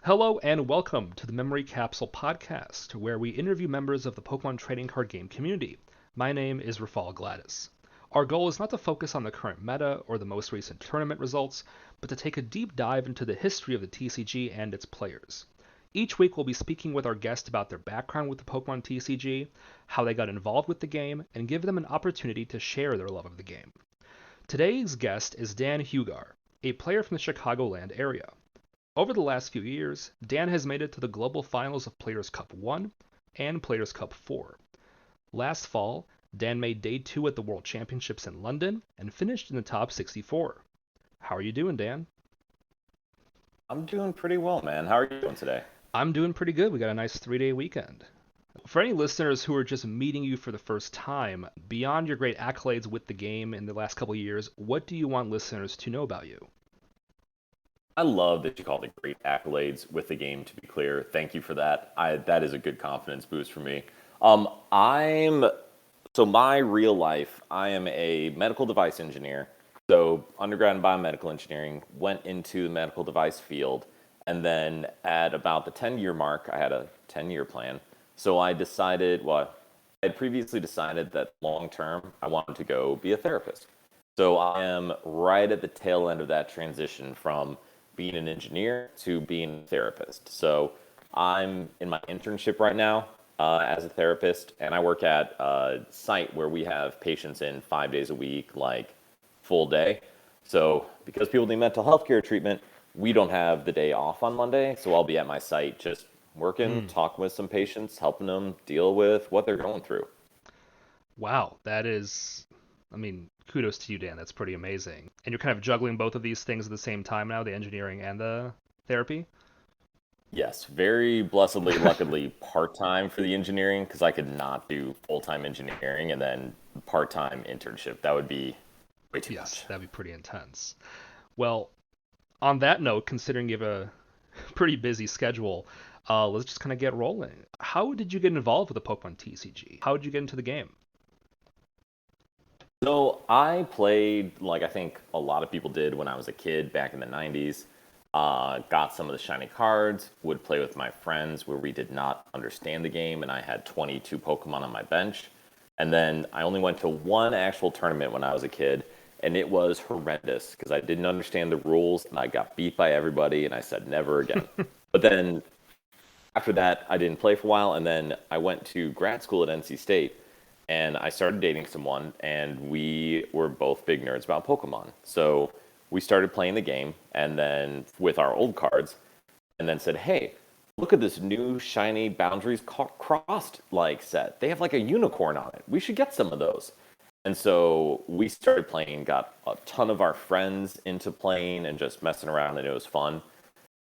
Hello and welcome to the Memory Capsule podcast, where we interview members of the Pokemon trading card game community. My name is Rafal Gladys. Our goal is not to focus on the current meta or the most recent tournament results, but to take a deep dive into the history of the TCG and its players. Each week we'll be speaking with our guests about their background with the Pokemon TCG, how they got involved with the game, and give them an opportunity to share their love of the game. Today's guest is Dan Hugar, a player from the Chicagoland area. Over the last few years, Dan has made it to the global finals of Players' Cup 1 and Players' Cup 4. Last fall, Dan made day 2 at the World Championships in London and finished in the top 64. How are you doing, Dan? I'm doing pretty well, man. How are you doing today? I'm doing pretty good. We got a nice 3-day weekend. For any listeners who are just meeting you for the first time, beyond your great accolades with the game in the last couple of years, what do you want listeners to know about you? I love that you called it great accolades with the game, to be clear. Thank you for that. That is a good confidence boost for me. I'm so my real life, I am a medical device engineer. So undergrad in biomedical engineering, went into the medical device field, and then at about the 10-year mark, I had a 10-year plan. So I decided, well, I had previously decided that long term, I wanted to go be a therapist. So I am right at the tail end of that transition from being an engineer to being a therapist. So I'm in my internship right now as a therapist, and I work at a site where we have patients in 5 days a week, like full day. So because people need mental health care treatment, we don't have the day off on Monday. So I'll be at my site just working, Hmm. talking with some patients, helping them deal with what they're going through. Wow, that is, kudos to you, Dan. That's pretty amazing. And you're kind of juggling both of these things at the same time now, the engineering and the therapy? Yes, very blessedly, luckily, part-time for the engineering because I could not do full-time engineering and then part-time internship. That would be way too Yes, much. that'd be pretty intense. Well, on that note, considering you have a pretty busy schedule, let's just kind of get rolling. How did you get involved with the Pokemon TCG? How did you get into the game? So I played like I think a lot of people did when I was a kid back in the 90s. Got some of the shiny cards, would play with my friends where we did not understand the game, and I had 22 Pokemon on my bench. And then I only went to one actual tournament when I was a kid, and it was horrendous because I didn't understand the rules and I got beat by everybody, and I said never again. But then after that, I didn't play for a while, and then I went to grad school at NC State, and I started dating someone, and we were both big nerds about Pokemon. So we started playing the game, and then with our old cards, and then said, "Hey, look at this new shiny Boundaries Crossed like set. They have like a unicorn on it. We should get some of those." And so we started playing, got a ton of our friends into playing and just messing around, and it was fun.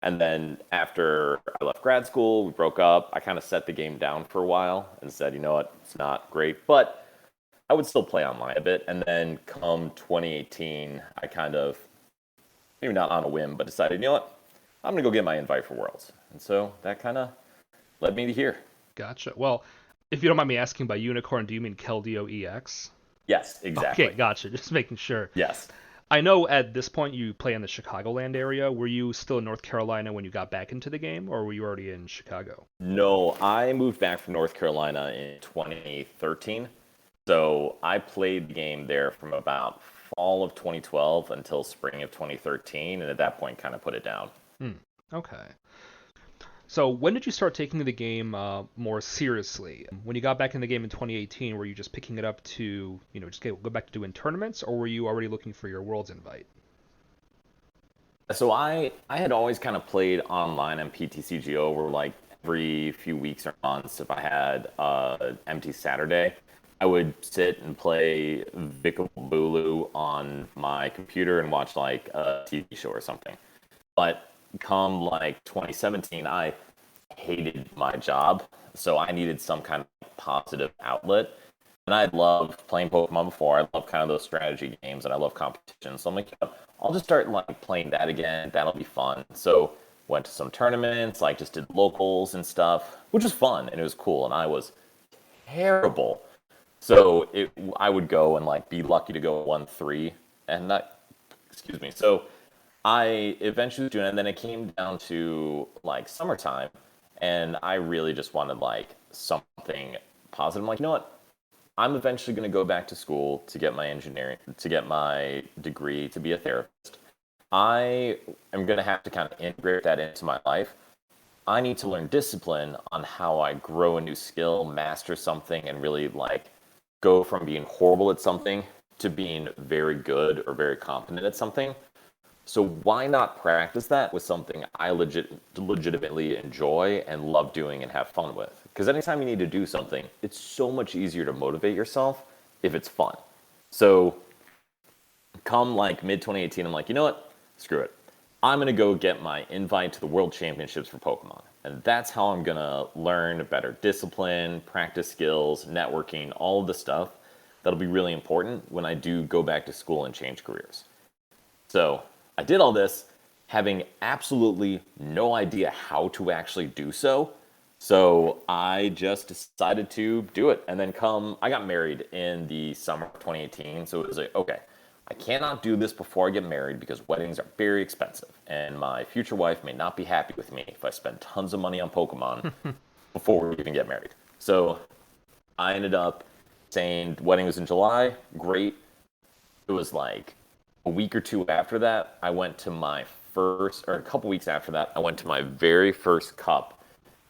And then after I left grad school, we broke up. I kind of set the game down for a while and said, you know what, it's not great, but I would still play online a bit. And then come 2018, I kind of, maybe not on a whim, but decided, you know what, I'm going to go get my invite for Worlds. And so that kind of led me to here. Gotcha. Well, if you don't mind me asking by unicorn, do you mean Keldeo EX? Yes, Okay, exactly. gotcha. Just making sure. Yes. I know at this point you play in the Chicagoland area. Were you still in North Carolina when you got back into the game, or were you already in Chicago? No, I moved back from North Carolina in 2013. So I played the game there from about fall of 2012 until spring of 2013, and at that point, kind of put it down. Hmm. Okay. So when did you start taking the game more seriously? When you got back in the game in 2018, were you just picking it up to, just go back to doing tournaments, or were you already looking for your Worlds invite? So I had always kind of played online and PTCG over like every few weeks or months. If I had empty Saturday, I would sit and play Bulu on my computer and watch like a TV show or something. But come like 2017, I hated my job, so I needed some kind of positive outlet. And I loved playing Pokemon before. I love kind of those strategy games, and I love competition. So I'm like, yeah, I'll just start like playing that again. That'll be fun. So went to some tournaments, like just did locals and stuff, which was fun and it was cool. And I was terrible. So I would go and like be lucky to go 1-3, and not, excuse me. So I eventually was doing it, and then it came down to like summertime, and I really just wanted like something positive. I'm like, you know what? I'm eventually going to go back to school to get my engineering, to get my degree to be a therapist. I am going to have to kind of integrate that into my life. I need to learn discipline on how I grow a new skill, master something, and really like go from being horrible at something to being very good or very competent at something. So why not practice that with something I legitimately enjoy and love doing and have fun with? Because anytime you need to do something, it's so much easier to motivate yourself if it's fun. So come like mid 2018, I'm like, you know what? Screw it. I'm gonna go get my invite to the World Championships for Pokemon, and that's how I'm gonna learn better discipline, practice skills, networking, all of the stuff that'll be really important when I do go back to school and change careers. So I did all this having absolutely no idea how to actually do so. So I just decided to do it. And then I got married in the summer of 2018. So it was like, okay, I cannot do this before I get married because weddings are very expensive. And my future wife may not be happy with me if I spend tons of money on Pokemon before we even get married. So I ended up saying the wedding was in July. Great. It was like a week or two after that, I went to my first, or a couple weeks after that, I went to my very first cup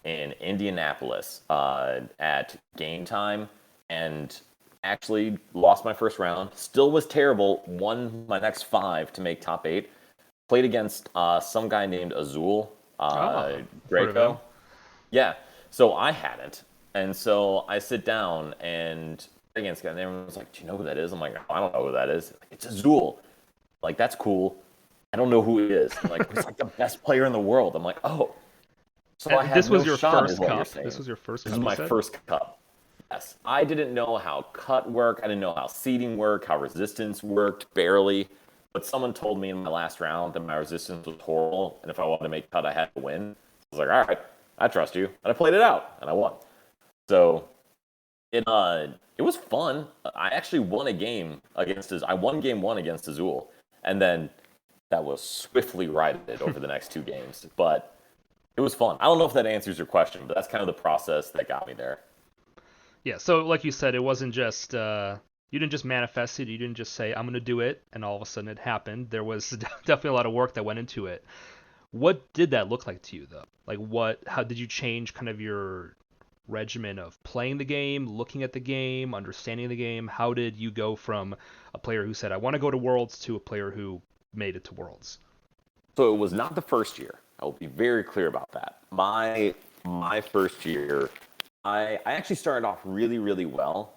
in Indianapolis at game time and actually lost my first round. Still was terrible. Won my next five to make top eight. Played against some guy named Azul I've heard of him. Draco. Yeah. So I hadn't. And so I sit down and against guy, and everyone's like, "Do you know who that is?" I'm like, "I don't know who that is." Like, it's Azul. Like, that's cool. I don't know who he is. I'm like, he's like the best player in the world. I'm like, oh, so I This had was no your shot, is first what you're cup. This saying. was your first This is cup, you my said? first cup. Yes. I didn't know how cut worked. I didn't know how seeding worked, how resistance worked, barely. But someone told me in my last round that my resistance was horrible, and if I wanted to make cut, I had to win. I was like, all right, I trust you. And I played it out, and I won. So it was fun. I actually won a game against his. I won game one against Azul, and then that was swiftly righted over the next two games. But it was fun. I don't know if that answers your question, but that's kind of the process that got me there. Yeah, so like you said, it wasn't just you didn't just manifest it. You didn't just say I'm gonna do it, and all of a sudden it happened. There was definitely a lot of work that went into it. What did that look like to you though? Like what? How did you change kind of your regimen of playing the game, looking at the game, understanding the game? How did you go from a player who said I want to go to Worlds to a player who made it to Worlds? So it was not the first year. I will be very clear about that. My first year, I actually started off really really well.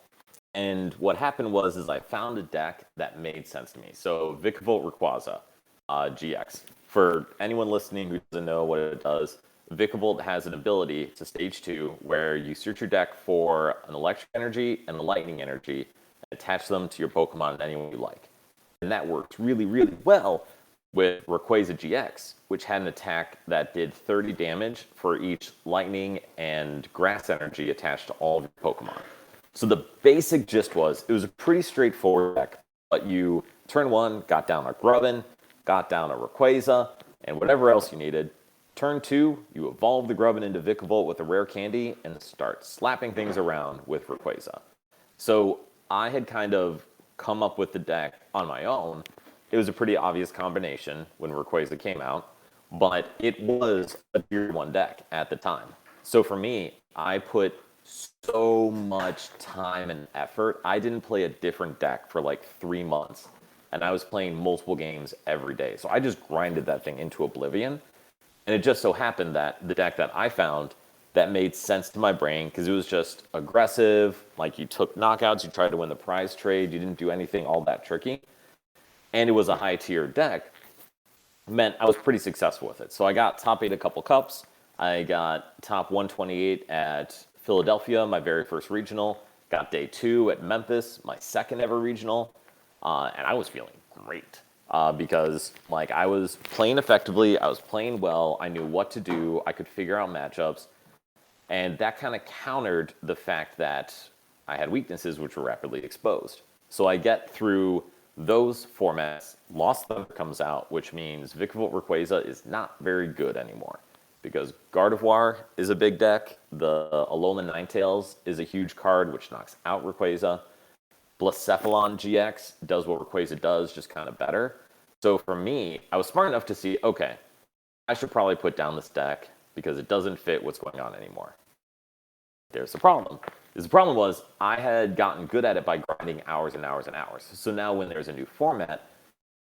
And what happened was is I found a deck that made sense to me. So Vikavolt Rayquaza, GX. For anyone listening who doesn't know what it does, Vikavolt has an ability to stage two where you search your deck for an electric energy and a lightning energy and attach them to your Pokemon anyone you like. And that works really, really well with Rayquaza GX, which had an attack that did 30 damage for each lightning and grass energy attached to all of your Pokemon. So the basic gist was it was a pretty straightforward deck, but you turn one, got down a Grubbin, got down a Rayquaza, and whatever else you needed. Turn two, you evolve the Grubbin into Vikavolt with a rare candy and start slapping things around with Rayquaza. So I had kind of come up with the deck on my own. It was a pretty obvious combination when Rayquaza came out, but it was a tier one deck at the time. So for me, I put so much time and effort. I didn't play a different deck for like 3 months, and I was playing multiple games every day. So I just grinded that thing into oblivion. And it just so happened that the deck that I found that made sense to my brain because it was just aggressive. Like you took knockouts, you tried to win the prize trade, you didn't do anything all that tricky. And it was a high tier deck, meant I was pretty successful with it. So I got top eight a couple cups. I got top 128 at Philadelphia, my very first regional. Got day two at Memphis, my second ever regional. And I was feeling great because like I was playing effectively, I was playing well, I knew what to do, I could figure out matchups, and that kind of countered the fact that I had weaknesses which were rapidly exposed. So I get through those formats, Lost Thunder comes out, which means Vikavolt Rayquaza is not very good anymore. Because Gardevoir is a big deck, the Alolan Ninetales is a huge card, which knocks out Rayquaza. Blacephalon GX does what Rayquaza does, just kind of better. So for me, I was smart enough to see, okay, I should probably put down this deck because it doesn't fit what's going on anymore. There's the problem. The problem was I had gotten good at it by grinding hours and hours and hours. So now when there's a new format,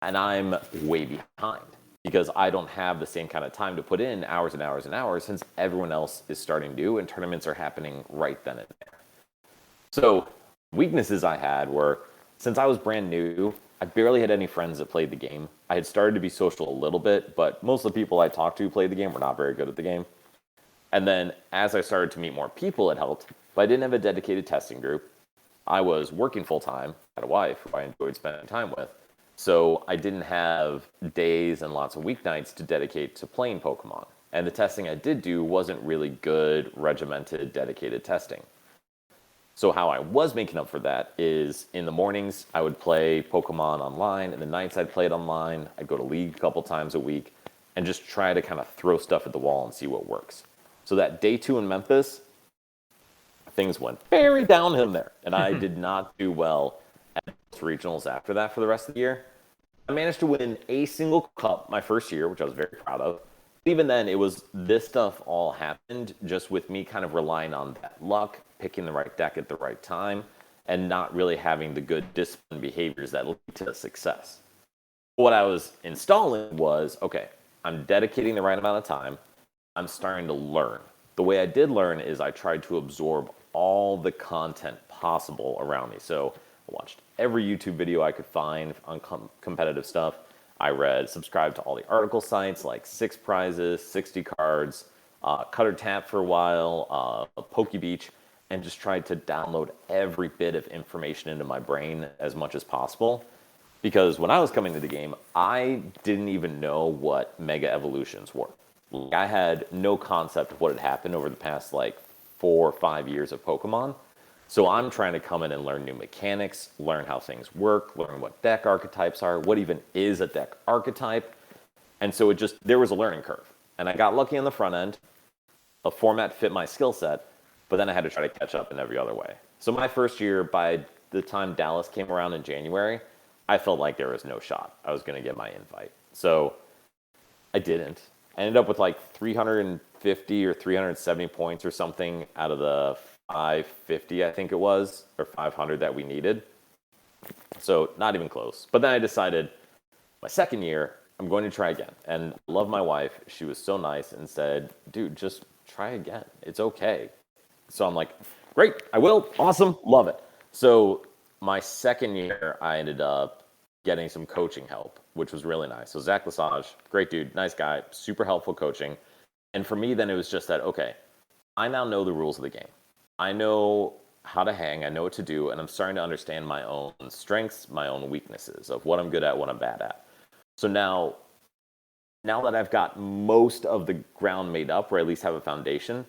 and I'm way behind because I don't have the same kind of time to put in hours and hours and hours since everyone else is starting to, and tournaments are happening right then and there. So weaknesses I had were, since I was brand new, I barely had any friends that played the game. I had started to be social a little bit, but most of the people I talked to who played the game were not very good at the game. And then as I started to meet more people, it helped. But I didn't have a dedicated testing group. I was working full-time, had a wife who I enjoyed spending time with. So I didn't have days and lots of weeknights to dedicate to playing Pokemon. And the testing I did do wasn't really good, regimented, dedicated testing. So how I was making up for that is in the mornings, I would play Pokemon online. In the nights, I'd play it online. I'd go to League a couple times a week and just try to kind of throw stuff at the wall and see what works. So that day 2 in Memphis, things went very downhill there. And I did not do well at regionals after that for the rest of the year. I managed to win a single cup my first year, which I was very proud of. Even then, it was this stuff all happened just with me kind of relying on that luck, picking the right deck at the right time, and not really having the good disciplined behaviors that lead to success. What I was installing was, okay, I'm dedicating the right amount of time. I'm starting to learn. The way I did learn is I tried to absorb all the content possible around me. So I watched every YouTube video I could find on competitive stuff. I subscribed to all the article sites like 6 Prizes, 60 Cards, Cutter Tap for a while, PokeBeach, and just tried to download every bit of information into my brain as much as possible. Because when I was coming to the game, I didn't even know what Mega Evolutions were. I had no concept of what had happened over the past 4 or 5 years of Pokemon. So I'm trying to come in and learn new mechanics, learn how things work, learn what deck archetypes are, what even is a deck archetype. And so there was a learning curve. And I got lucky on the front end. A format fit my skill set, but then I had to try to catch up in every other way. So my first year, by the time Dallas came around in January, I felt like there was no shot I was going to get my invite. So I didn't. I ended up with 350 or 370 points or something out of the 550, I think it was, or 500 that we needed. So not even close. But then I decided my second year, I'm going to try again. And I love my wife. She was so nice and said, dude, just try again. It's okay. So I'm like, great, I will. Awesome. Love it. So my second year, I ended up getting some coaching help, which was really nice. So Zach Lesage, great dude, nice guy, super helpful coaching. And for me, then it was just that, okay, I now know the rules of the game. I know how to hang, I know what to do, and I'm starting to understand my own strengths, my own weaknesses of what I'm good at, what I'm bad at. So now that I've got most of the ground made up, or at least have a foundation,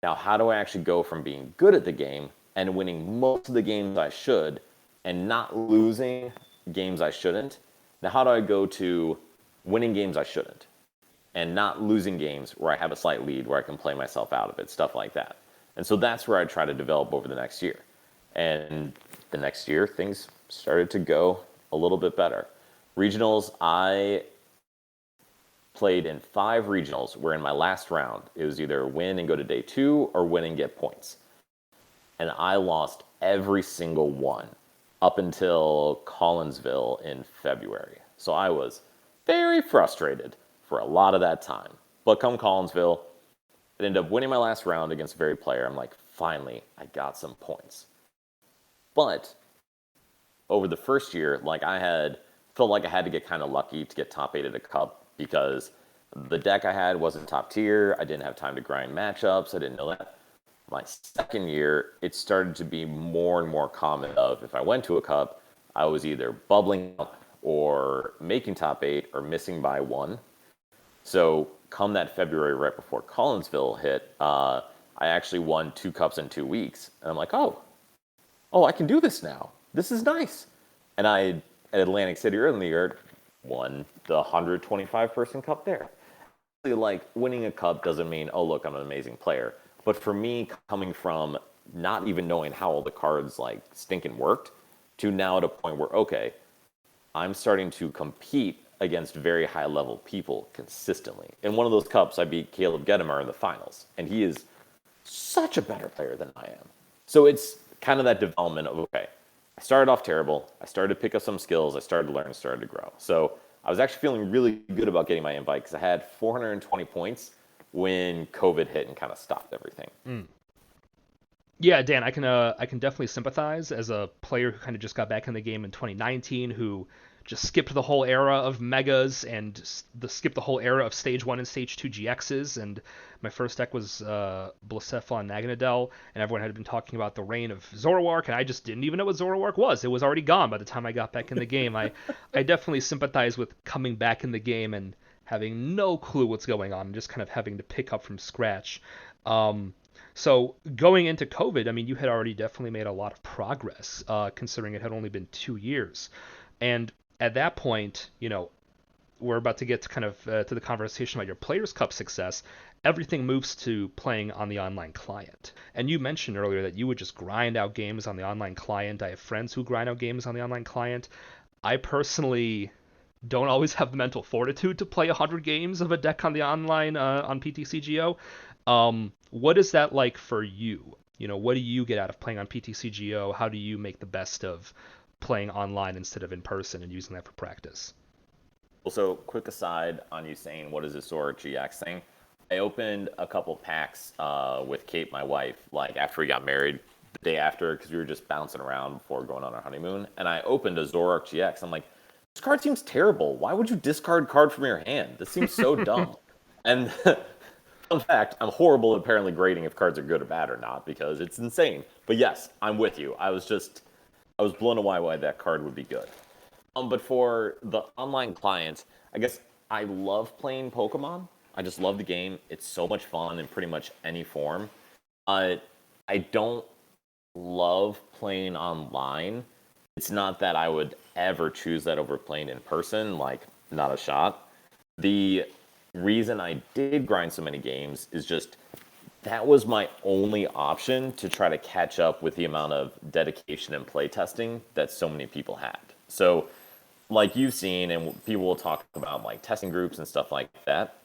now how do I actually go from being good at the game and winning most of the games I should and not losing games I shouldn't? Now how do I go to winning games I shouldn't and not losing games where I have a slight lead, where I can play myself out of it, stuff like that. And so that's where I try to develop over the next year. And the next year, things started to go a little bit better. Regionals, I played in 5 regionals where in my last round, it was either win and go to day 2 or win and get points. And I lost every single one up until Collinsville in February. So I was very frustrated for a lot of that time. But come Collinsville, I ended up winning my last round against a very player. I'm like, finally, I got some points. But over the first year, felt like I had to get kind of lucky to get top 8 at a cup because the deck I had wasn't top tier. I didn't have time to grind matchups. I didn't know that. My second year, it started to be more and more common of if I went to a cup, I was either bubbling up or making top 8 or missing by 1. So come that February right before Collinsville hit, I actually won 2 cups in 2 weeks. And I'm like, oh, I can do this now. This is nice. And I at Atlantic City earlier in the year, won the 125 person cup there. Like winning a cup doesn't mean, oh look, I'm an amazing player. But for me, coming from not even knowing how all the cards like stinking worked, to now at a point where okay, I'm starting to compete against very high level people consistently. In one of those cups, I beat Caleb Gedemar in the finals, and he is such a better player than I am. So it's kind of that development of okay, I started off terrible. I started to pick up some skills. I started to learn, started to grow. So I was actually feeling really good about getting my invite because I had 420 points when COVID hit and kind of stopped everything. Yeah, Dan, I can definitely sympathize as a player who kind of just got back in the game in 2019, who just skipped the whole era of megas and skipped the whole era of stage 1 and stage 2 GXs. And my first deck was Blacephalon Naganadel, and everyone had been talking about the reign of Zoroark, and I just didn't even know what Zoroark was. It was already gone by the time I got back in the game. I definitely sympathize with coming back in the game and having no clue what's going on, and just kind of having to pick up from scratch. So going into COVID, I mean, you had already definitely made a lot of progress, considering it had only been 2 years. And at that point, we're about to get to kind of to the conversation about your Players' Cup success. Everything moves to playing on the online client. And you mentioned earlier that you would just grind out games on the online client. I have friends who grind out games on the online client. I personally don't always have the mental fortitude to play 100 games of a deck on the online on PTCGO. What is that like for you? What do you get out of playing on PTCGO? How do you make the best of playing online instead of in person and using that for practice? Well, so quick aside on you saying what is this Zora GX thing. I opened a couple packs with Kate, my wife, like after we got married, the day after, because we were just bouncing around before going on our honeymoon. And I opened a Zoroark GX. I'm like, this card seems terrible. Why would you discard card from your hand? This seems so dumb. And fun fact, I'm horrible at apparently grading if cards are good or bad or not because it's insane. But yes, I'm with you. I was blown away why that card would be good. But for the online clients, I guess I love playing Pokemon. I just love the game. It's so much fun in pretty much any form. I don't love playing online. It's not that I would ever choose that over playing in person, like not a shot. The reason I did grind so many games is just that was my only option to try to catch up with the amount of dedication and play testing that so many people had. So like you've seen, and people will talk about like testing groups and stuff like that,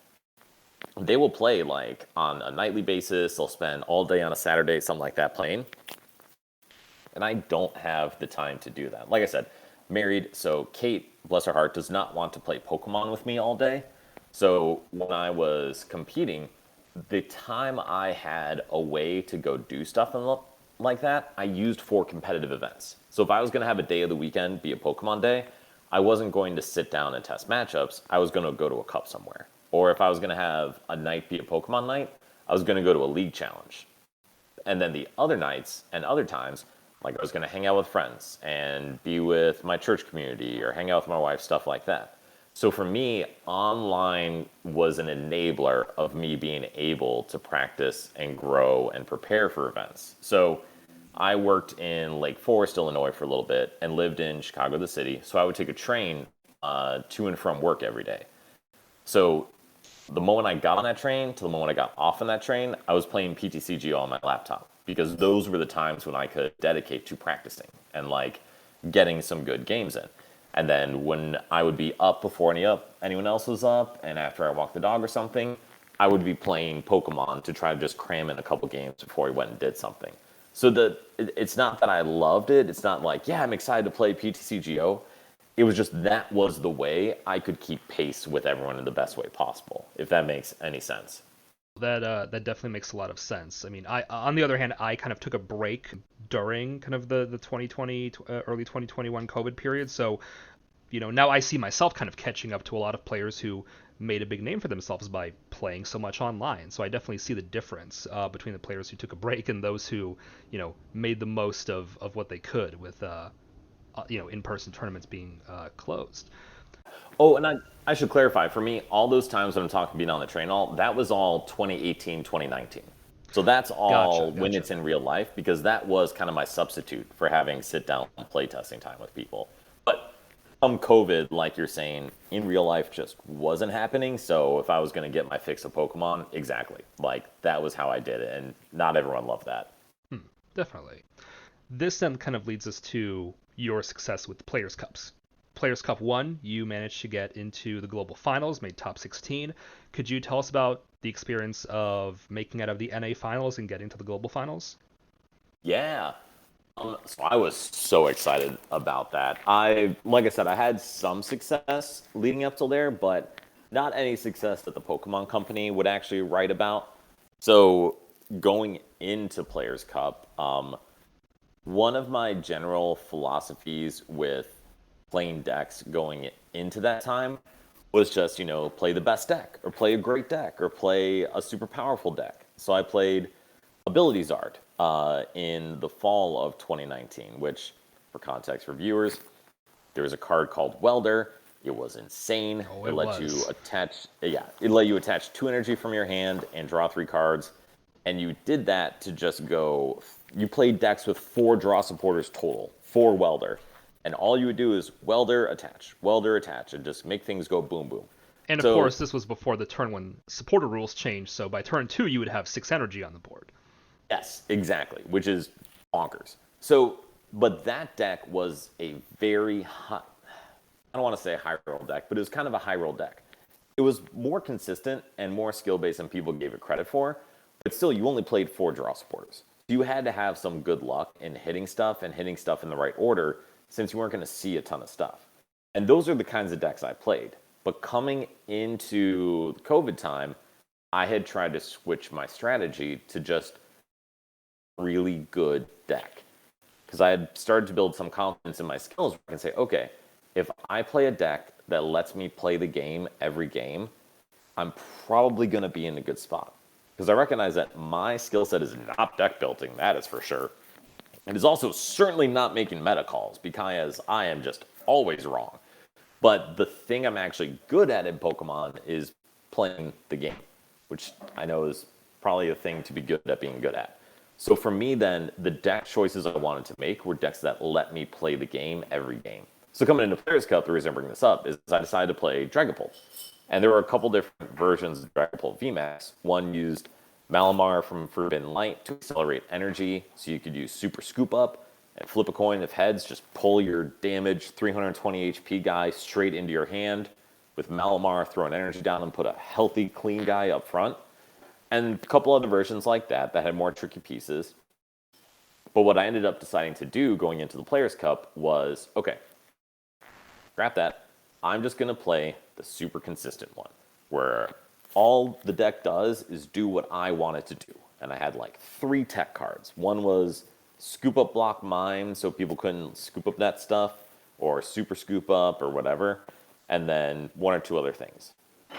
they will play like on a nightly basis. They'll spend all day on a Saturday, something like that, playing. And I don't have the time to do that. Like I said, married, so Kate, bless her heart, does not want to play Pokemon with me all day. So when I was competing, the time I had away to go do stuff like that, I used for competitive events. So if I was going to have a day of the weekend be a Pokemon day, I wasn't going to sit down and test matchups. I was going to go to a cup somewhere. Or if I was going to have a night be a Pokemon night, I was going to go to a league challenge. And then the other nights and other times, like I was going to hang out with friends and be with my church community or hang out with my wife, stuff like that. So for me, online was an enabler of me being able to practice and grow and prepare for events. So I worked in Lake Forest, Illinois for a little bit and lived in Chicago, the city. So I would take a train to and from work every day. So the moment I got on that train to the moment I got off on that train, I was playing PTCG on my laptop because those were the times when I could dedicate to practicing and like getting some good games in. And then when I would be up before anyone else was up, and after I walked the dog or something, I would be playing Pokemon to try to just cram in a couple games before we went and did something. So it's not that I loved it. It's not like, yeah, I'm excited to play PTCGO. It was just that was the way I could keep pace with everyone in the best way possible, if that makes any sense. That definitely makes a lot of sense. I mean, I on the other hand, I kind of took a break during kind of the 2020 early 2021 COVID period. So, now I see myself kind of catching up to a lot of players who made a big name for themselves by playing so much online. So I definitely see the difference between the players who took a break and those who, made the most of what they could with, in-person tournaments being closed. Oh, and I should clarify, for me, all those times when I'm talking being on the train, that was all 2018, 2019. So that's all when Gotcha. it's in real life, because that was kind of my substitute for having sit down and play testing time with people. But COVID, like you're saying, in real life just wasn't happening. So if I was going to get my fix of Pokemon, exactly. Like, that was how I did it. And not everyone loved that. Definitely. This then kind of leads us to your success with the Players' Cups. Players' Cup 1, you managed to get into the global finals, made top 16. Could you tell us about the experience of making it out of the NA finals and getting to the global finals? Yeah. So I was so excited about that. Like I said, I had some success leading up till there, but not any success that the Pokemon Company would actually write about. So going into Players Cup, one of my general philosophies with playing decks going into that time was just, play the best deck, or play a great deck, or play a super powerful deck. So I played Abilities Art in the fall of 2019, which, for context for viewers, there was a card called Welder. It was insane. Oh, It it let you was. attach, yeah, it let you attach 2 energy from your hand and draw 3 cards. And you did that to just go, you played decks with 4 draw supporters total, 4 Welder. And all you would do is Welder, attach, and just make things go boom, boom. And of So, course, this was before the turn one supporter rules changed, so by turn 2, you would have 6 energy on the board. yes, exactly, which is bonkers. So, but that deck was a very high, I don't want to say a high roll deck, but it was kind of a high roll deck. It was more consistent and more skill based than people gave it credit for, but still, you only played 4 draw supporters. You had to have some good luck in hitting stuff and hitting stuff in the right order since you weren't going to see a ton of stuff. And those are the kinds of decks I played. But coming into COVID time, I had tried to switch my strategy to just really good deck. Because I had started to build some confidence in my skills where I can say, okay, if I play a deck that lets me play the game every game, I'm probably going to be in a good spot. Because I recognize that my skill set is not deck building, that is for sure. It is also certainly not making meta calls because I am just always wrong. But the thing I'm actually good at in Pokemon is playing the game, which I know is probably a thing to be good at being good at. So for me, then, the deck choices I wanted to make were decks that let me play the game every game. So coming into Players' Cup, the reason I bring this up is I decided to play Dragapult. And there were a couple different versions of Dragapult VMAX. One used Malamar from Forbidden Light to accelerate energy, so you could use Super Scoop Up and flip a coin of heads, just pull your damage 320 HP guy straight into your hand. With Malamar, throw an energy down and put a healthy, clean guy up front. And a couple other versions like that that had more tricky pieces. But what I ended up deciding to do going into the Players' Cup was, okay, scrap that. I'm just going to play the super consistent one, where all the deck does is do what I want it to do. And I had like 3 tech cards. One was Scoop Up Block Mime, so people couldn't scoop up that stuff, or Super Scoop Up, or whatever. And then 1 or 2 other things.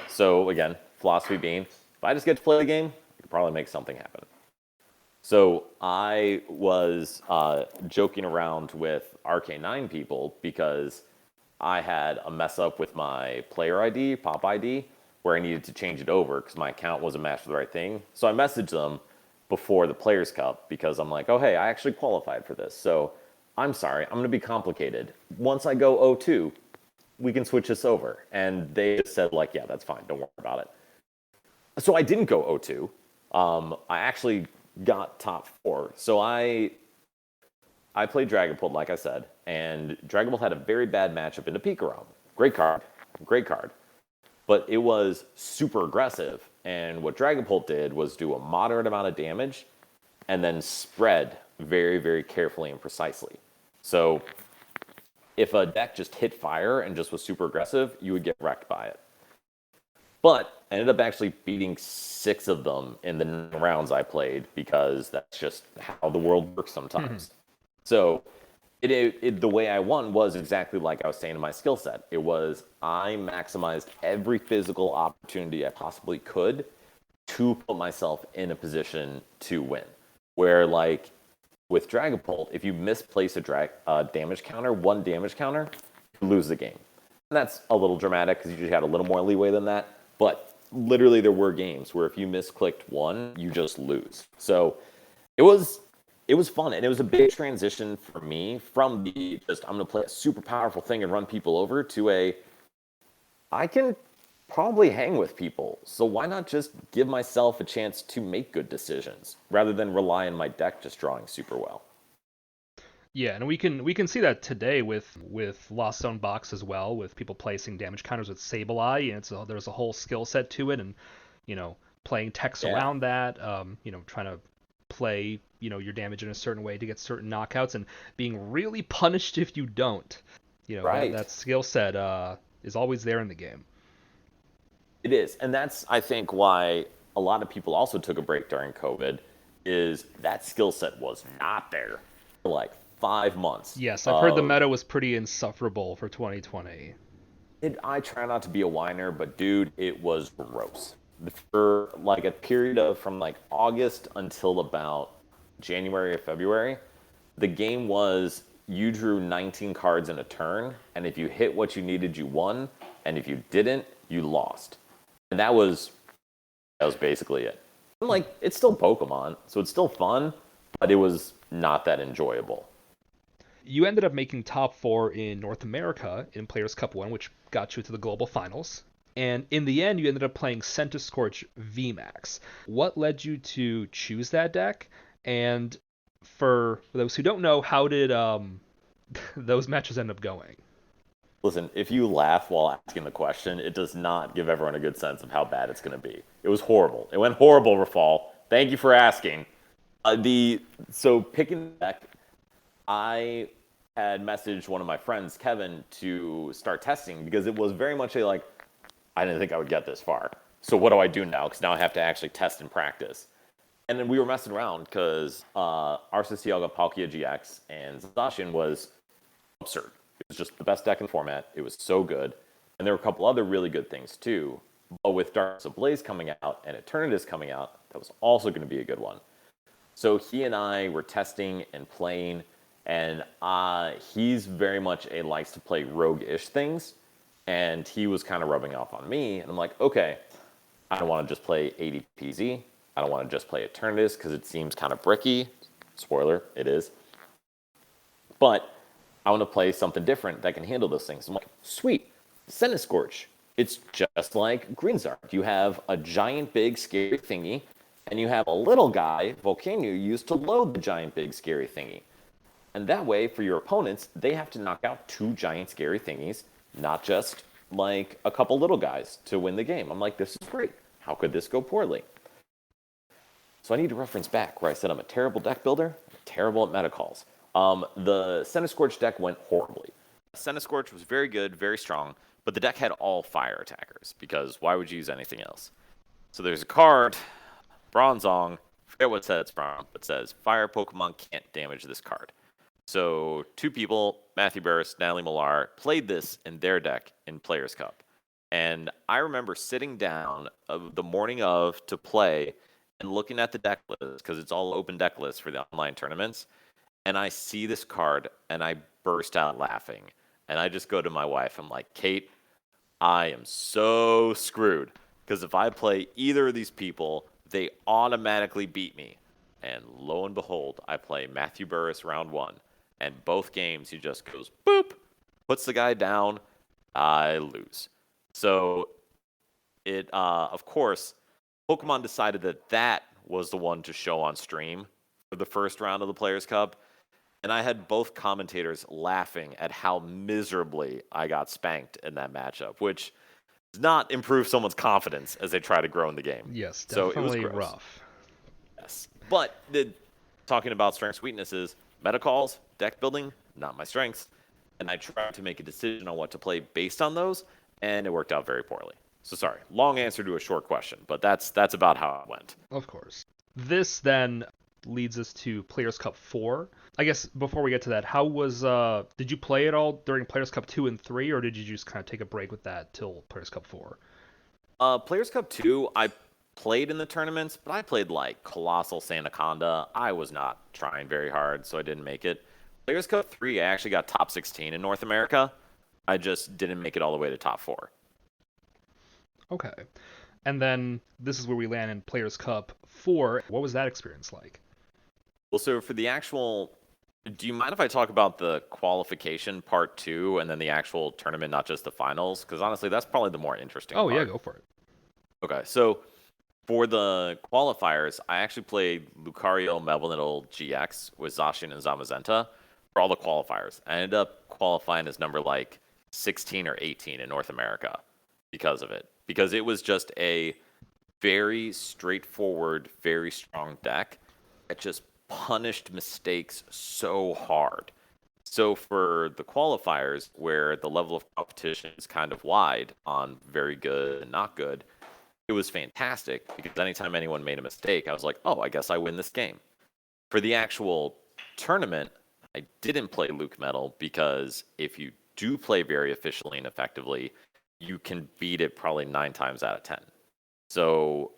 So again, philosophy being, if I just get to play the game, I could probably make something happen. So I was joking around with RK9 people because I had a mess up with my player ID, pop ID, where I needed to change it over because my account wasn't matched with the right thing. So I messaged them before the Players' Cup because I'm like, oh, hey, I actually qualified for this. So I'm sorry, I'm going to be complicated. Once I go 0-2, we can switch this over. And they just said, like, yeah, that's fine. Don't worry about it. So I didn't go 0-2. I actually got top 4. So I played Dragapult, like I said, and Dragapult had a very bad matchup into Pikarom. Great card, great card. But it was super aggressive, and what Dragapult did was do a moderate amount of damage and then spread very, very carefully and precisely. So if a deck just hit fire and just was super aggressive, you would get wrecked by it. But I ended up actually beating 6 of them in the rounds I played because that's just how the world works sometimes. So the way I won was exactly like I was saying in my skill set. It was I maximized every physical opportunity I possibly could to put myself in a position to win. Where like with Dragapult, if you misplace a damage counter, 1 damage counter, you lose the game. And that's a little dramatic because you just had a little more leeway than that. But literally there were games where if you misclicked 1, you just lose. So it was it was fun, and it was a big transition for me from the just I'm going to play a super powerful thing and run people over to a I can probably hang with people. So why not just give myself a chance to make good decisions rather than rely on my deck just drawing super well? Yeah, and we can see that today with Lost Zone Box as well, with people placing damage counters with Sableye, and there's a whole skill set to it, and you know playing text Yeah. around that, trying to play your damage in a certain way to get certain knockouts, and being really punished if you don't. That Right. that skill set is always there in the game. It is. And that's, I think, why a lot of people also took a break during COVID is that skill set was not there for like 5 months Yes, I've heard the of meta was pretty insufferable for 2020. it. I try not to be a whiner, but dude, it was gross. For like a period of from like August until about January or February, the game was you drew 19 cards in a turn, and if you hit what you needed, you won, and if you didn't, you lost. And that was basically it. And like it's still Pokemon, so it's still fun, but it was not that enjoyable. You ended up making top four in North America in Players Cup 1, which got you to the global finals. And in the end, you ended up playing Centiskorch VMAX. What led you to choose that deck? And for those who don't know, how did those matches end up going? Listen, if you laugh while asking the question, it does not give everyone a good sense of how bad it's going to be. It was horrible. It went horrible, Rafal. Thank you for asking. The so picking the deck, I had messaged one of my friends, Kevin, to start testing because it was very much a like, I didn't think I would get this far. So what do I do now? Because now I have to actually test and practice. And then we were messing around because Arceus Yoga, Palkia GX, and Zacian was absurd. It was just the best deck in the format. It was so good. And there were a couple other really good things too. But with Darkness Ablaze coming out and Eternatus coming out, that was also going to be a good one. So he and I were testing and playing, and he's very much a likes to play rogue-ish things, and he was kind of rubbing off on me, and I'm like, okay, I don't want to just play ADPZ. I don't want to just play Eternatus because it seems kind of bricky. Spoiler, it is. But I want to play something different that can handle those things. I'm like, sweet, Centiskorch. It's just like Greenzard. You have a giant, big, scary thingy, and you have a little guy, Volcano, used to load the giant, big, scary thingy. And that way, for your opponents, they have to knock out two giant, scary thingies, not just like a couple little guys to win the game. I'm like, this is great. How could this go poorly? So I need to reference back where I said I'm a terrible deck builder, I'm terrible at meta calls. The Centiskorch deck went horribly. Centiskorch was very good, very strong, but the deck had all fire attackers because why would you use anything else? So there's a card, Bronzong, forget what set it's from, but says fire Pokemon can't damage this card. So two people, Matthew Burris, Natalie Millar, played this in their deck in Players Cup. And I remember sitting down the morning of to play and looking at the deck list because it's all open deck lists for the online tournaments. And I see this card and I burst out laughing. And I just go to my wife. I'm like, Kate, I am so screwed because if I play either of these people, they automatically beat me. And lo and behold, I play Matthew Burris round one. And both games, he just goes boop, puts the guy down. I lose. So of course, Pokemon decided that that was the one to show on stream for the first round of the Players Cup. And I had both commentators laughing at how miserably I got spanked in that matchup, which does not improve someone's confidence as they try to grow in the game. Yes, So it was definitely gross. rough. Yes. But talking about strengths, weaknesses, meta calls, deck building, not my strengths. And I tried to make a decision on what to play based on those, and it worked out very poorly. So sorry, long answer to a short question, but that's about how it went. Of course. This then leads us to Players Cup 4. I guess before we get to that, how was did you play it all during Players Cup 2 and 3, or did you just kind of take a break with that till Players Cup 4? Players Cup 2, I played in the tournaments, but I played like Colossal Sandaconda. I was not trying very hard, so I didn't make it. Players Cup 3, I actually got top 16 in North America. I just didn't make it all the way to top 4. Okay. And then this is where we land in Players Cup 4. What was that experience like? Well, so for the actual, do you mind if I talk about the qualification part two and then the actual tournament, not just the finals? Because honestly, that's probably the more interesting Oh yeah, part. go for it. Okay, so for the qualifiers, I actually played Lucario Melville GX with Zacian and Zamazenta for all the qualifiers. I ended up qualifying as number like 16 or 18 in North America because of it. Because it was just a very straightforward, very strong deck that just punished mistakes so hard. So for the qualifiers, where the level of competition is kind of wide on very good and not good, it was fantastic because anytime anyone made a mistake, I was like, oh, I guess I win this game. For the actual tournament, I didn't play Luke Metal because if you do play very efficiently and effectively, you can beat it probably 9 times out of 10. So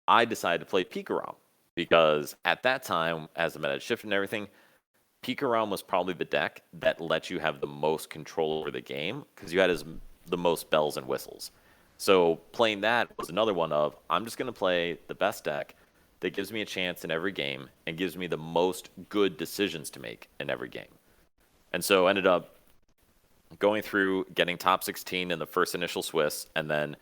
I decided to play Pikarom because at that time, as the meta had shifted and everything, Pikarom was probably the deck that let you have the most control over the game because you had the most bells and whistles. So playing that was another one of I'm just going to play the best deck that gives me a chance in every game and gives me the most good decisions to make in every game. And so ended up going through getting top 16 in the first initial Swiss, and then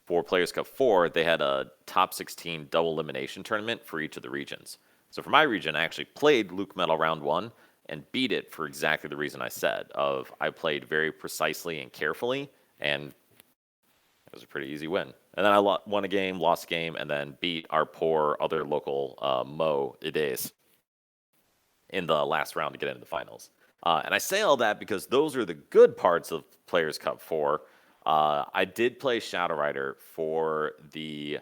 for Players Cup 4, they had a top 16 double elimination tournament for each of the regions. So for my region, I actually played Luke Metal round 1 and beat it for exactly the reason I said of I played very precisely and carefully, and it was a pretty easy win. And then I won a game, lost a game, and then beat our poor other local Mo Ides in the last round to get into the finals. And I say all that because those are the good parts of Players Cup 4. I did play Shadow Rider for the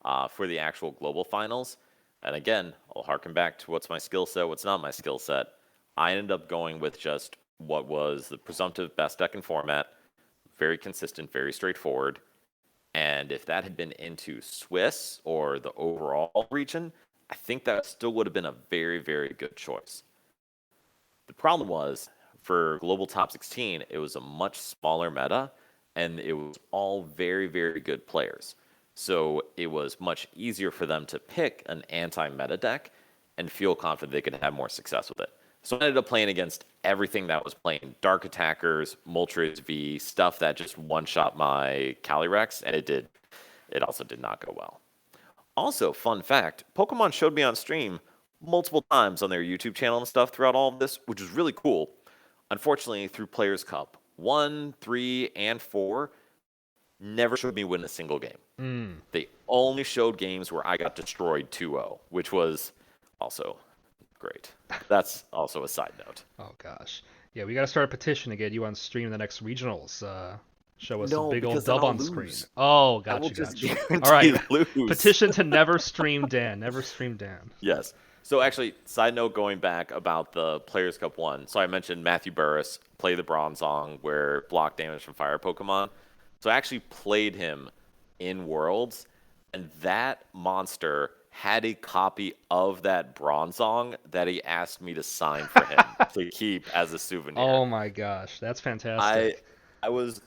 actual global finals. And again, I'll harken back to what's my skill set, what's not my skill set. I ended up going with just what was the presumptive best deck in format, very consistent, very straightforward. And if that had been into Swiss or the overall region, I think that still would have been a very, very good choice. The problem was for Global Top 16, it was a much smaller meta, and it was all very, very good players. So it was much easier for them to pick an anti-meta deck and feel confident they could have more success with it. So I ended up playing against everything that was playing Dark Attackers, Moltres V, stuff that just one-shot my Calyrex, and it also did not go well. Also, fun fact, Pokemon showed me on stream multiple times on their YouTube channel and stuff throughout all of this, which was really cool. Unfortunately, through Players Cup 1, 3, and 4, never showed me win a single game. They only showed games where I got destroyed 2-0, which was also great. That's also a side note. Oh gosh. Yeah, we got to start a petition to get you on stream the next regionals. Show us a No, big old because then dub I'll on screen. lose. Oh, I will gotcha, just gotcha. guarantee All right. lose. Petition to never stream Dan. Never stream Dan. Yes. So actually, side note going back about the Players Cup 1. So I mentioned Matthew Burris play the Bronzong where block damage from fire Pokemon. So I actually played him in Worlds, and that monster had a copy of that Bronzong that he asked me to sign for him to keep as a souvenir. Oh my gosh, that's I fantastic. I was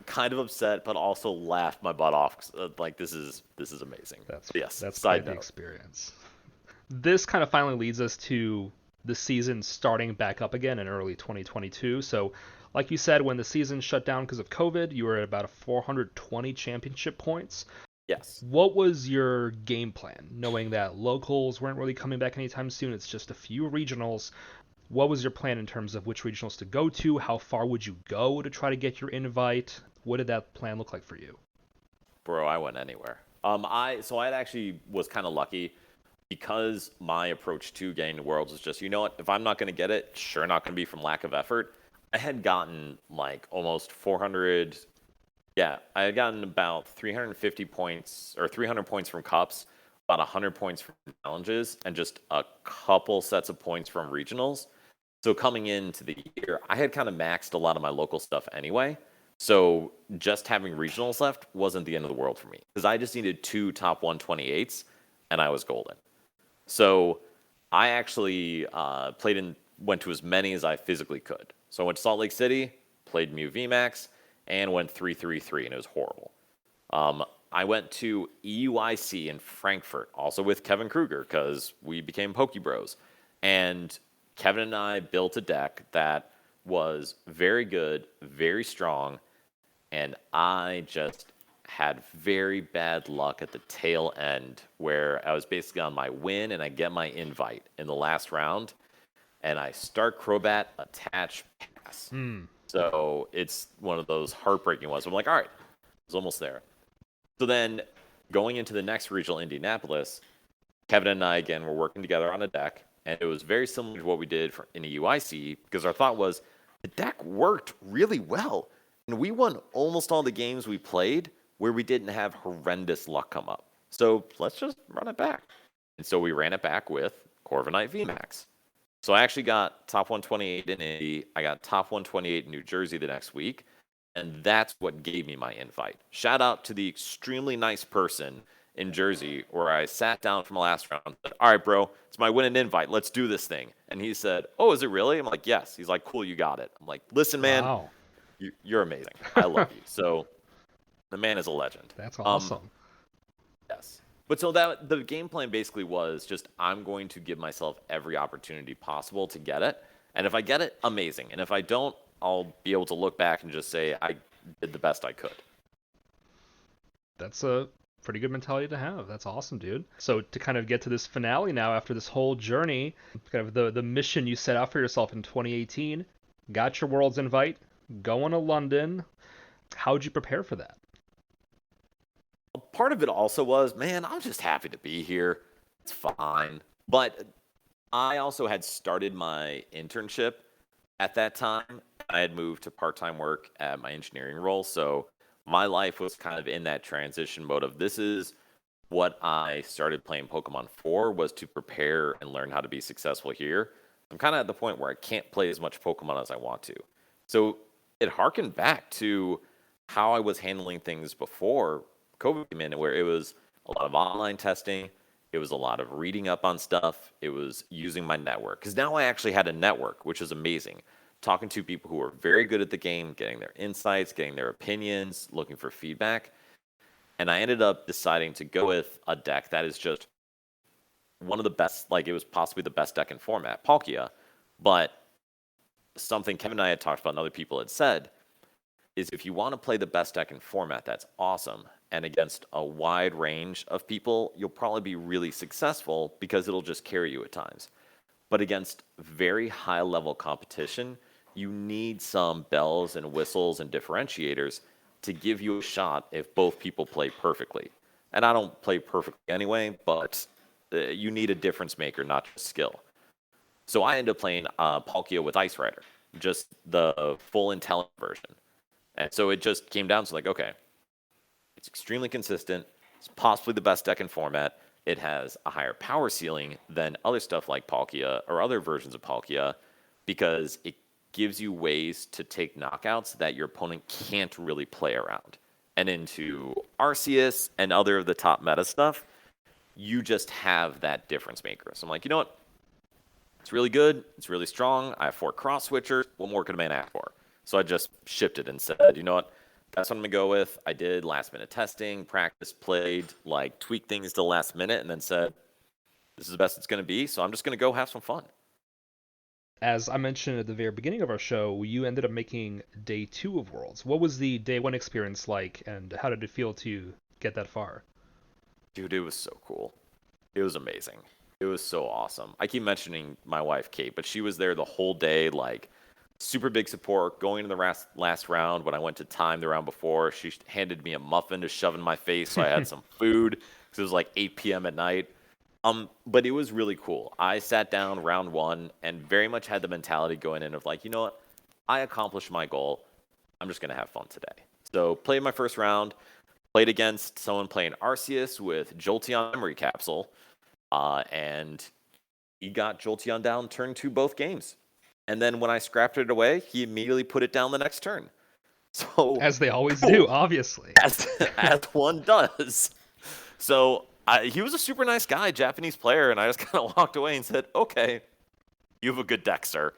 kind of upset, but also laughed my butt off. 'Cause, like this is amazing. Yes. That's Side quite the note. experience. This kind of finally leads us to the season starting back up again in early 2022. So, like you said, when the season shut down because of COVID, you were at about a 420 championship points. Yes. What was your game plan, knowing that locals weren't really coming back anytime soon? It's just a few regionals. What was your plan in terms of which regionals to go to? How far would you go to try to get your invite? What did that plan look like for you? Bro, I went anywhere. I actually was kind of lucky because my approach to getting to Worlds was just, you know what, if I'm not going to get it, sure, not going to be from lack of effort. I had gotten like almost 400. Yeah, I had gotten about 350 points or 300 points from cups, about 100 points from challenges, and just a couple sets of points from regionals. So coming into the year, I had kind of maxed a lot of my local stuff anyway. So just having regionals left wasn't the end of the world for me because I just needed 2 top 128s and I was golden. So I actually went to as many as I physically could. So I went to Salt Lake City, played Mew VMAX, and went 3-3-3, and it was horrible. I went to EUIC in Frankfurt, also with Kevin Kruger, because we became Poke Bros. And Kevin and I built a deck that was very good, very strong, and I just had very bad luck at the tail end where I was basically on my win and I get my invite in the last round, and I start Crobat, attach, pass. So it's one of those heartbreaking ones. I'm like, all right, I was almost there. So then going into the next regional, Indianapolis, Kevin and I, again, were working together on a deck, and it was very similar to what we did in the UIC, because our thought was the deck worked really well, and we won almost all the games we played where we didn't have horrendous luck come up. So let's just run it back. And so we ran it back with Corviknight VMAX. So I actually got top 128 in Indy. I got top 128 in New Jersey the next week. And that's what gave me my invite. Shout out to the extremely nice person in Jersey where I sat down from the last round and said, all right, bro, it's my win and invite. Let's do this thing. And he said, oh, is it really? I'm like, yes. He's like, cool, you got it. I'm like, listen, man, Wow. you're amazing. I love you. So the man is a legend. That's awesome. Yes. But so that the game plan basically was just I'm going to give myself every opportunity possible to get it. And if I get it, amazing. And if I don't, I'll be able to look back and just say I did the best I could. That's a pretty good mentality to have. That's awesome, dude. So to kind of get to this finale now, after this whole journey, kind of the mission you set out for yourself in 2018, got your Worlds invite, going to London. How'd you prepare for that? Part of it also was, man, I'm just happy to be here. It's fine. But I also had started my internship at that time. I had moved to part-time work at my engineering role. So my life was kind of in that transition mode of this is what I started playing Pokemon for, was to prepare and learn how to be successful here. I'm kind of at the point where I can't play as much Pokemon as I want to. So it harkened back to how I was handling things before COVID came in, where it was a lot of online testing. It was a lot of reading up on stuff. It was using my network. Because now I actually had a network, which is amazing. Talking to people who are very good at the game, getting their insights, getting their opinions, looking for feedback. And I ended up deciding to go with a deck that is just one of the best, like it was possibly the best deck in format, Palkia. But something Kevin and I had talked about and other people had said is if you want to play the best deck in format, that's awesome. And against a wide range of people, you'll probably be really successful because it'll just carry you at times. But against very high level competition, you need some bells and whistles and differentiators to give you a shot if both people play perfectly. And I don't play perfectly anyway, but you need a difference maker, not just skill. So I ended up playing Palkia with Ice Rider, just the full intelligent version. And so it just came down to like, okay, it's extremely consistent. It's possibly the best deck in format. It has a higher power ceiling than other stuff like Palkia or other versions of Palkia because it gives you ways to take knockouts that your opponent can't really play around. And into Arceus and other of the top meta stuff, you just have that difference maker. So I'm like, you know what? It's really good. It's really strong. I have 4 cross switchers. What more could a man ask for? So I just shifted and said, you know what? That's what I'm going to go with. I did last minute testing, practice, played, like tweaked things to the last minute, and then said, this is the best it's going to be. So I'm just going to go have some fun. As I mentioned at the very beginning of our show, you ended up making day 2 of Worlds. What was the day 1 experience like, and how did it feel to get that far? Dude, it was so cool. It was amazing. It was so awesome. I keep mentioning my wife, Kate, but she was there the whole day, like, super big support. Going into the last round, when I went to time the round before, she handed me a muffin to shove in my face, so I had some food, because it was like 8 p.m. at night. But it was really cool. I sat down round 1 and very much had the mentality going in of like, you know what? I accomplished my goal. I'm just going to have fun today. So played my first round, played against someone playing Arceus with Jolteon Memory Capsule, and he got Jolteon down turn 2 both games. And then when I scrapped it away, he immediately put it down the next turn. So as they always do, obviously. As one does. So he was a super nice guy, Japanese player, and I just kind of walked away and said, okay, you have a good deck, sir.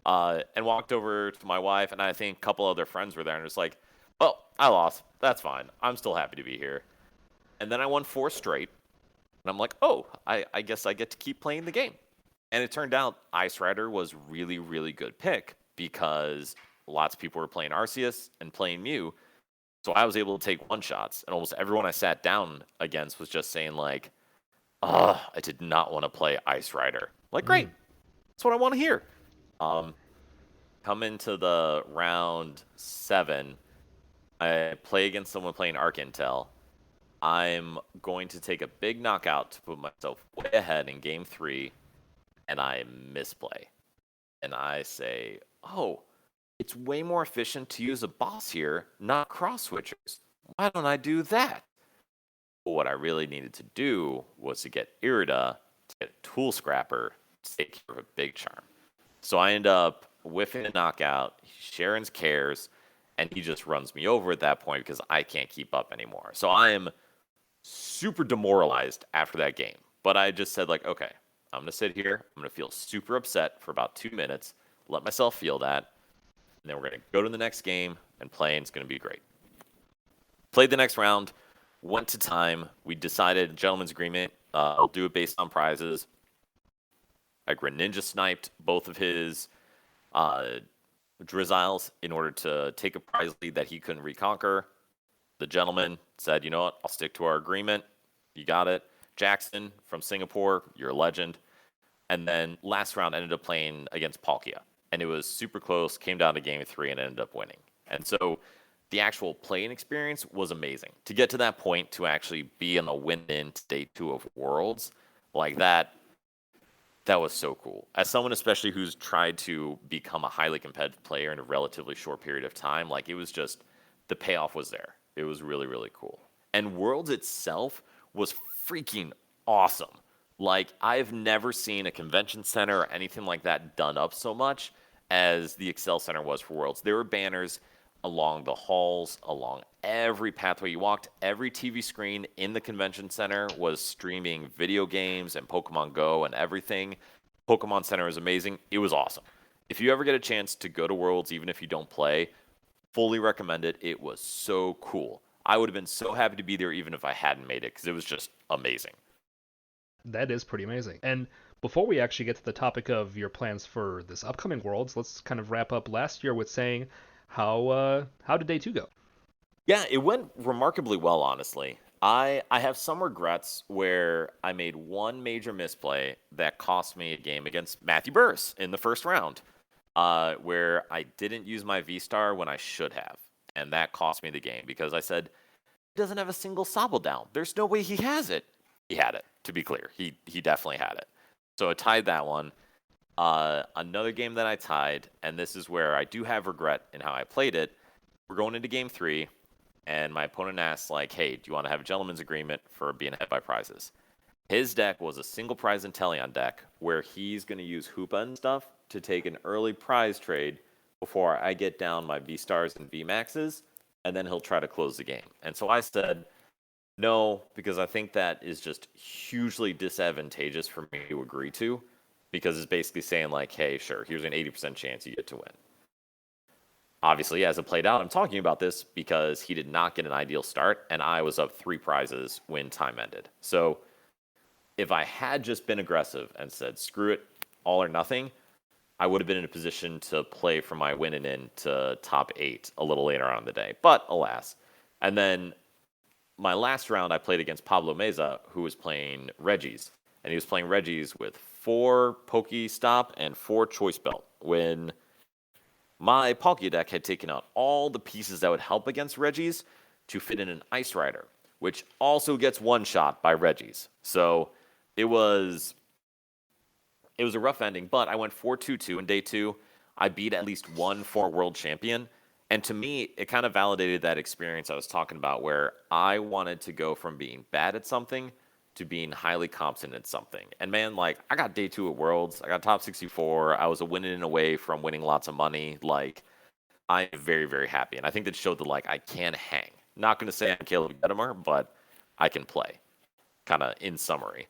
And walked over to my wife, and I think a couple other friends were there, and was like, well, I lost. That's fine. I'm still happy to be here. And then I won 4 straight. And I'm like, oh, I guess I get to keep playing the game. And it turned out Ice Rider was really, really good pick because lots of people were playing Arceus and playing Mew. So I was able to take one shots, and almost everyone I sat down against was just saying like, I did not want to play Ice Rider. Like, great, Mm. that's what I want to hear. Um, Come into the round 7, I play against someone playing Arc Intel. I'm going to take a big knockout to put myself way ahead in game 3, and I misplay. And I say, oh, it's way more efficient to use a boss here, not cross switchers. Why don't I do that? But what I really needed to do was to get Irida, to get a Tool Scrapper, to take care of a Big Charm. So I end up whiffing a knockout. Sharon's cares, and he just runs me over at that point because I can't keep up anymore. So I am super demoralized after that game. But I just said, like, okay, I'm going to sit here. I'm going to feel super upset for about 2 minutes, let myself feel that. And then we're going to go to the next game and play, and it's going to be great. Played the next round, went to time. We decided, gentleman's agreement, I'll do it based on prizes. I Greninja sniped both of his Drizziles in order to take a prize lead that he couldn't reconquer. The gentleman said, you know what, I'll stick to our agreement. You got it. Jackson from Singapore, you're a legend. And then last round ended up playing against Palkia. And it was super close, came down to game 3 and ended up winning. And so the actual playing experience was amazing. To get to that point, to actually be in a win-in day 2 of Worlds, like that was so cool. As someone especially who's tried to become a highly competitive player in a relatively short period of time, like it was just, the payoff was there. It was really, really cool. And Worlds itself was freaking awesome. Like, I've never seen a convention center or anything like that done up so much as the Excel Center was for Worlds. There were banners along the halls, along every pathway you walked. Every TV screen in the convention center was streaming video games and Pokemon Go and everything. Pokemon Center is amazing. It was awesome. If you ever get a chance to go to Worlds, even if you don't play, fully recommend it. It was so cool. I would have been so happy to be there even if I hadn't made it because it was just amazing. That is pretty amazing. And before we actually get to the topic of your plans for this upcoming Worlds, let's kind of wrap up last year with saying how did day 2 go? Yeah, it went remarkably well, honestly. I have some regrets where I made one major misplay that cost me a game against Matthew Burris in the first round, where I didn't use my V Star when I should have, and that cost me the game because I said he doesn't have a single Sobble down. There's no way he has it. He had it. To be clear, he definitely had it. So I tied that one. Another game that I tied, and this is where I do have regret in how I played it. We're going into game 3. And my opponent asked, like, hey, do you want to have a gentleman's agreement for being ahead by prizes? His deck was a single prize Inteleon deck where he's going to use Hoopa and stuff to take an early prize trade before I get down my V-Stars and V-Maxes, and then he'll try to close the game. And so I said, no, because I think that is just hugely disadvantageous for me to agree to, because it's basically saying, like, hey, sure, here's an 80% chance you get to win. Obviously, as it played out, I'm talking about this because he did not get an ideal start, and I was up 3 prizes when time ended. So if I had just been aggressive and said, screw it, all or nothing, I would have been in a position to play for my win and in to top 8 a little later on in the day. But alas. And then my last round, I played against Pablo Meza, who was playing Reggies. And he was playing Reggies with 4 Pokestop and 4 Choice Belt. When my Palkia deck had taken out all the pieces that would help against Reggies to fit in an Ice Rider, which also gets one-shot by Reggies. So it was a rough ending, but I went 4-2-2 in day 2. I beat at least one former world champion. And to me, it kind of validated that experience I was talking about where I wanted to go from being bad at something to being highly competent at something. And man, like, I got day 2 at Worlds. I got top 64. I was a winning and away from winning lots of money. Like, I'm very, very happy. And I think that showed that, like, I can hang. Not going to say I'm Caleb Gedimer, but I can play. Kind of in summary.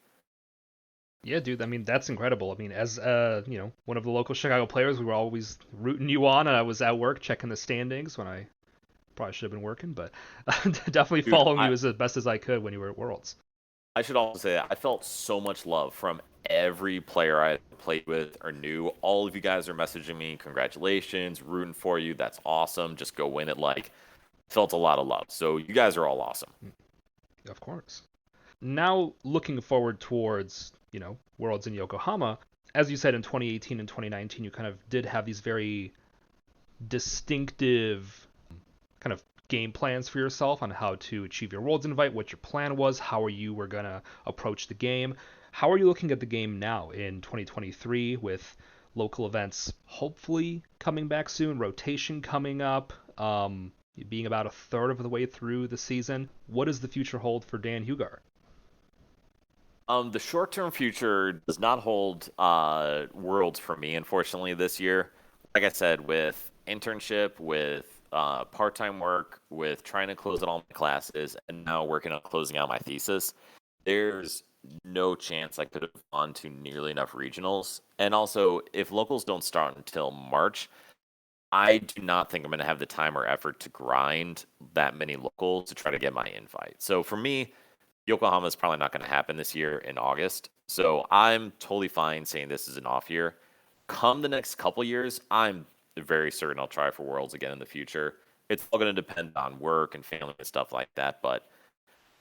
Yeah, dude. I mean, that's incredible. I mean, as one of the local Chicago players, we were always rooting you on, and I was at work checking the standings when I Probably should have been working, but definitely Dude, following I you as best as I could when you were at Worlds. I should also say that I felt so much love from every player I played with or knew. All of you guys are messaging me, congratulations, rooting for you. That's awesome. Just go win it. Like, felt a lot of love. So you guys are all awesome. Of course. Now looking forward towards, Worlds in Yokohama, as you said in 2018 and 2019, you kind of did have these very distinctive kind of game plans for yourself on how to achieve your Worlds invite, what your plan was, how you were going to approach the game. How are you looking at the game now in 2023 with local events hopefully coming back soon, rotation coming up, being about a third of the way through the season? What does the future hold for Dan Hugar? The short-term future does not hold worlds for me, unfortunately, this year. Like I said, with internship, with part-time work, with trying to close out all my classes, and now working on closing out my thesis, there's no chance I could have gone to nearly enough regionals. And also, if locals don't start until March, I do not think I'm going to have the time or effort to grind that many locals to try to get my invite. So for me, Yokohama is probably not going to happen this year in August. So I'm totally fine saying this is an off year. Come the next couple years, I'm very certain I'll try for Worlds again in the future. It's all going to depend on work and family and stuff like that, but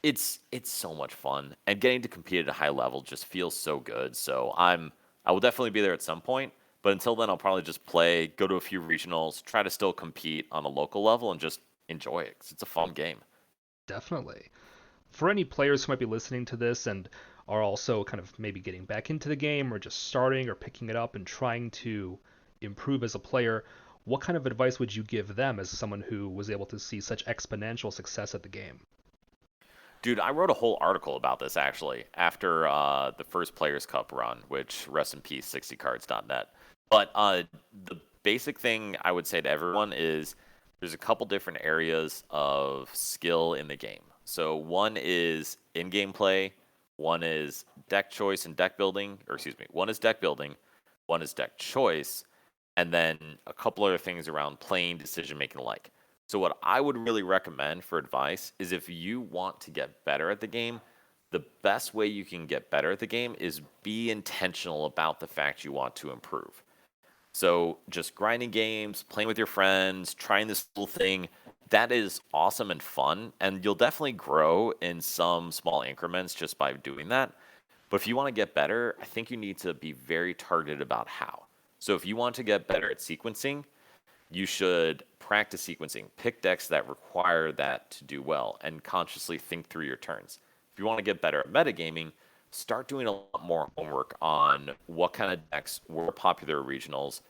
it's so much fun and getting to compete at a high level just feels so good. So I will definitely be there at some point, but until then I'll probably just play, go to a few regionals, try to still compete on a local level and just enjoy it 'cause it's a fun game. Definitely. For any players who might be listening to this and are also kind of maybe getting back into the game or just starting or picking it up and trying to improve as a player, what kind of advice would you give them as someone who was able to see such exponential success at the game? Dude, I wrote a whole article about this actually after the first Players Cup run, which rest in peace, 60cards.net. But the basic thing I would say to everyone is there's a couple different areas of skill in the game. So one is in-game play, one is deck choice and deck building, or excuse me, one is deck building, one is deck choice, and then a couple other things around playing, decision making alike. So what I would really recommend for advice is if you want to get better at the game, the best way you can get better at the game is be intentional about the fact you want to improve. So just grinding games, playing with your friends, trying this little thing, that is awesome and fun. And you'll definitely grow in some small increments just by doing that. But if you want to get better, I think you need to be very targeted about how. So if you want to get better at sequencing, you should practice sequencing. Pick decks that require that to do well and consciously think through your turns. If you want to get better at metagaming, start doing a lot more homework on what kind of decks were popular at regionals,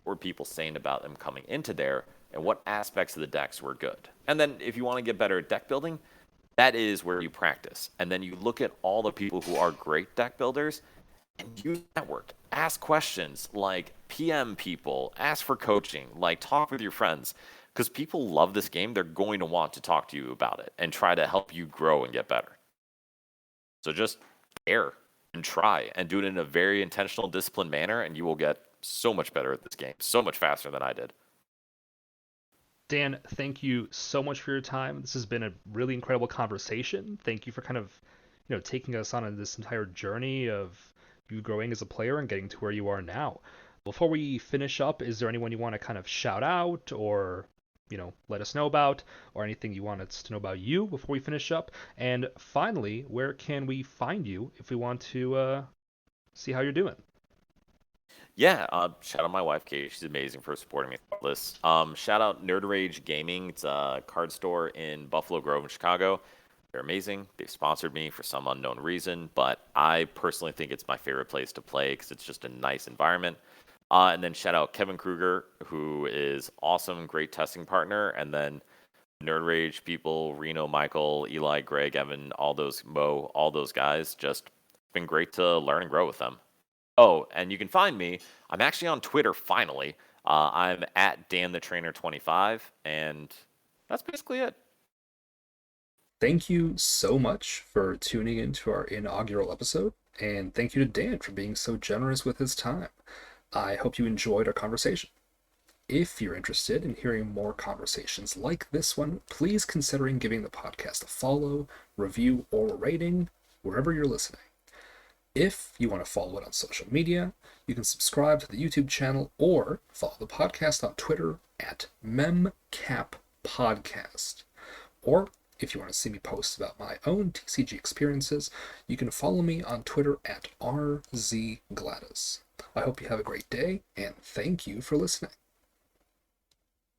what were people saying about them coming into there, and what aspects of the decks were good. And then if you want to get better at deck building, that is where you practice. And then you look at all the people who are great deck builders and use network. Ask questions, like PM people, ask for coaching, like talk with your friends. Because people love this game, they're going to want to talk to you about it and try to help you grow and get better. So just care and try and do it in a very intentional, disciplined manner, and you will get so much better at this game, so much faster than I did. Dan, thank you so much for your time. This has been a really incredible conversation. Thank you for kind of, taking us on this entire journey of you growing as a player and getting to where you are now. Before we finish up, is there anyone you want to kind of shout out or, let us know about, or anything you want us to know about you before we finish up? And finally, where can we find you if we want to see how you're doing? Yeah, shout out my wife, Katie. She's amazing for supporting me through this. Shout out Nerd Rage Gaming. It's a card store in Buffalo Grove in Chicago. They're amazing. They've sponsored me for some unknown reason, but I personally think it's my favorite place to play because it's just a nice environment. And then shout out Kevin Kruger, who is awesome, great testing partner. And then Nerd Rage people, Reno, Michael, Eli, Greg, Evan, all those, Mo, all those guys. Just been great to learn and grow with them. Oh, and you can find me. I'm actually on Twitter finally. I'm at Dan the Trainer 25, and that's basically it. Thank you so much for tuning into our inaugural episode, and thank you to Dan for being so generous with his time. I hope you enjoyed our conversation. If you're interested in hearing more conversations like this one, please consider giving the podcast a follow, review, or rating wherever you're listening. If you want to follow it on social media, you can subscribe to the YouTube channel or follow the podcast on Twitter at memcappodcast. Or if you want to see me post about my own TCG experiences, you can follow me on Twitter at RZGladys. I hope you have a great day, and thank you for listening.